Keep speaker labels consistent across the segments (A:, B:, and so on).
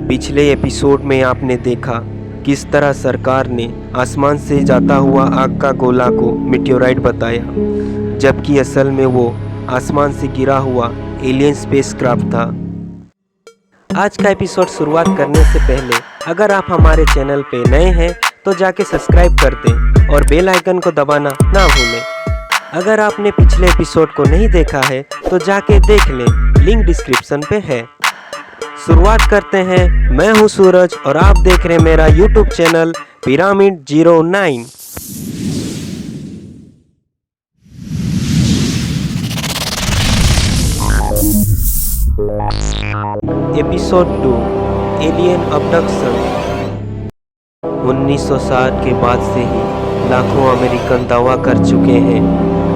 A: पिछले एपिसोड में आपने देखा किस तरह सरकार ने आसमान से जाता हुआ आग का गोला को मेटेओराइट बताया, जबकि असल में वो आसमान से गिरा हुआ एलियन स्पेसक्राफ्ट था। आज का एपिसोड शुरुआत करने से पहले अगर आप हमारे चैनल पे नए हैं तो जाके सब्सक्राइब कर दें और बेल आइकन को दबाना ना भूलें। अगर आपने पिछले एपिसोड को नहीं देखा है तो जाके देख लें, लिंक डिस्क्रिप्शन पे है। शुरुआत करते हैं। मैं हूं सूरज और आप देख रहे हैं मेरा YouTube channel pyramid 09। Episode 2 alien abduction. 1960 के बाद से ही लाखों अमेरिकन दावा कर चुके हैं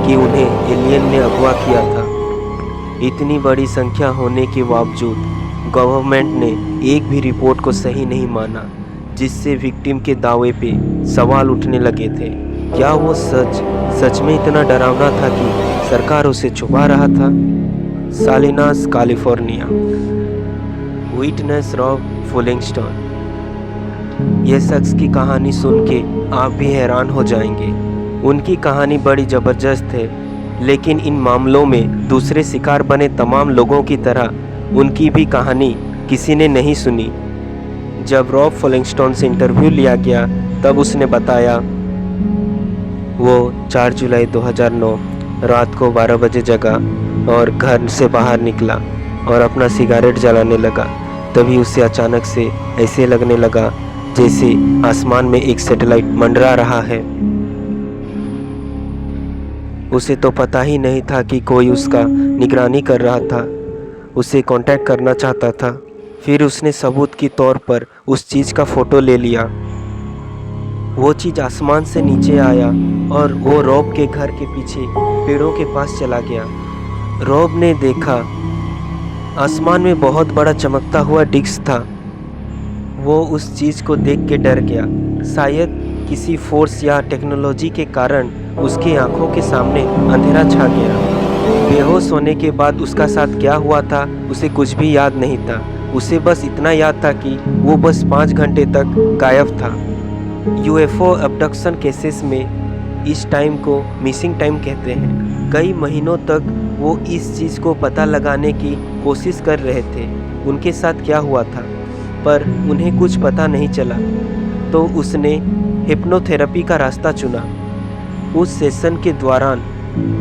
A: कि उन्हें एलियन ने अगवा किया था। इतनी बड़ी संख्या होने के बावजूद गवर्नमेंट ने एक भी रिपोर्ट को सही नहीं माना, जिससे विक्टिम के दावे पे सवाल उठने लगे थे। क्या वो सच में इतना डरावना था कि सरकार उसे छुपा रहा था? Salinas, California. Witness Rob Fullingston. यह शख्स की कहानी सुन के आप भी हैरान हो जाएंगे। उनकी कहानी बड़ी ज़बरदस्त है, लेकिन इन मामलों में दूसरे शिकार बने तमाम लोगों की तरह उनकी भी कहानी किसी ने नहीं सुनी। जब रॉब फुलिंगस्टन से इंटरव्यू लिया गया तब उसने बताया वो 4 जुलाई 2009 रात को 12 बजे जगा और घर से बाहर निकला और अपना सिगारेट जलाने लगा। तभी उसे अचानक से ऐसे लगने लगा जैसे आसमान में एक सैटेलाइट मंडरा रहा है। उसे तो पता ही नहीं था कि कोई उसका निगरानी कर रहा था, उसे कांटेक्ट करना चाहता था। फिर उसने सबूत के तौर पर उस चीज़ का फ़ोटो ले लिया। वो चीज़ आसमान से नीचे आया और वो रॉब के घर के पीछे पेड़ों के पास चला गया। रॉब ने देखा आसमान में बहुत बड़ा चमकता हुआ डिस्क था। वो उस चीज़ को देख के डर गया। शायद किसी फोर्स या टेक्नोलॉजी के कारण उसकी आंखों के सामने अंधेरा छा गया। बेहोश होने के बाद उसका साथ क्या हुआ था उसे कुछ भी याद नहीं था। उसे बस इतना याद था कि वो बस 5 घंटे तक गायब था। यूएफओ अबडक्शन केसेस में इस टाइम को मिसिंग टाइम कहते हैं। कई महीनों तक वो इस चीज़ को पता लगाने की कोशिश कर रहे थे उनके साथ क्या हुआ था, पर उन्हें कुछ पता नहीं चला। तो उसने हिप्नोथेरेपी का रास्ता चुना। उस सेशन के दौरान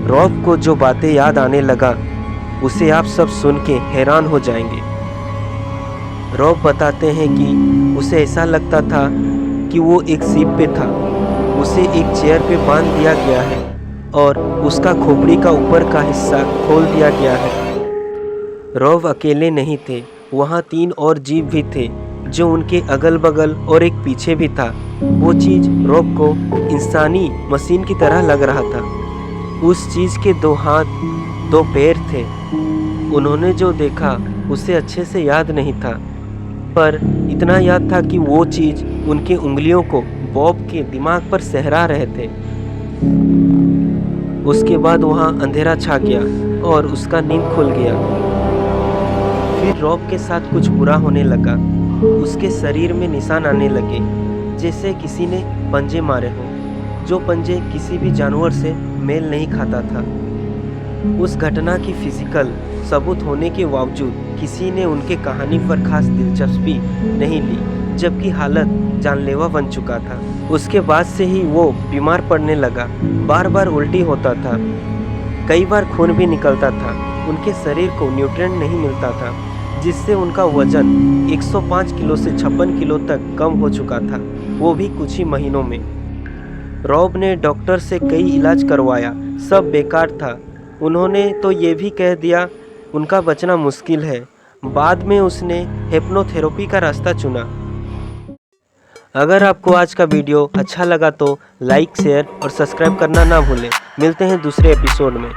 A: रॉब को जो बातें याद आने लगा उसे आप सब सुन के हैरान हो जाएंगे। रॉब बताते हैं कि उसे ऐसा लगता था कि वो एक शिप पे था। उसे एक चेयर पे बांध दिया गया है और उसका खोपड़ी का ऊपर का हिस्सा खोल दिया गया है। रॉब अकेले नहीं थे, वहाँ 3 और जीव भी थे जो उनके अगल बगल और एक पीछे भी था। वो चीज़ रॉब को इंसानी मशीन की तरह लग रहा था। उस चीज़ के 2 हाथ 2 पैर थे। उन्होंने जो देखा उसे अच्छे से याद नहीं था, पर इतना याद था कि वो चीज़ उनके उंगलियों को बॉब के दिमाग पर सहरा रहे थे। उसके बाद वहाँ अंधेरा छा गया और उसका नींद खुल गया। फिर रॉब के साथ कुछ बुरा होने लगा। उसके शरीर में निशान आने लगे जैसे किसी ने पंजे मारे हों, जो पंजे किसी भी जानवर से मेल नहीं खाता था। उस घटना की फिजिकल सबूत होने के बावजूद किसी ने उनके कहानी पर खास दिलचस्पी नहीं ली, जबकि हालत जानलेवा बन चुका था। उसके बाद से ही वो बीमार पड़ने लगा। बार बार उल्टी होता था, कई बार खून भी निकलता था। उनके शरीर को न्यूट्रिएंट नहीं मिलता था, जिससे उनका वजन 105 किलो से 56 किलो तक कम हो चुका था, वो भी कुछ ही महीनों में। रॉब ने डॉक्टर से कई इलाज करवाया, सब बेकार था। उन्होंने तो ये भी कह दिया उनका बचना मुश्किल है। बाद में उसने हिप्नोथेरेपी का रास्ता चुना। अगर आपको आज का वीडियो अच्छा लगा तो लाइक, शेयर और सब्सक्राइब करना ना भूलें। मिलते हैं दूसरे एपिसोड में।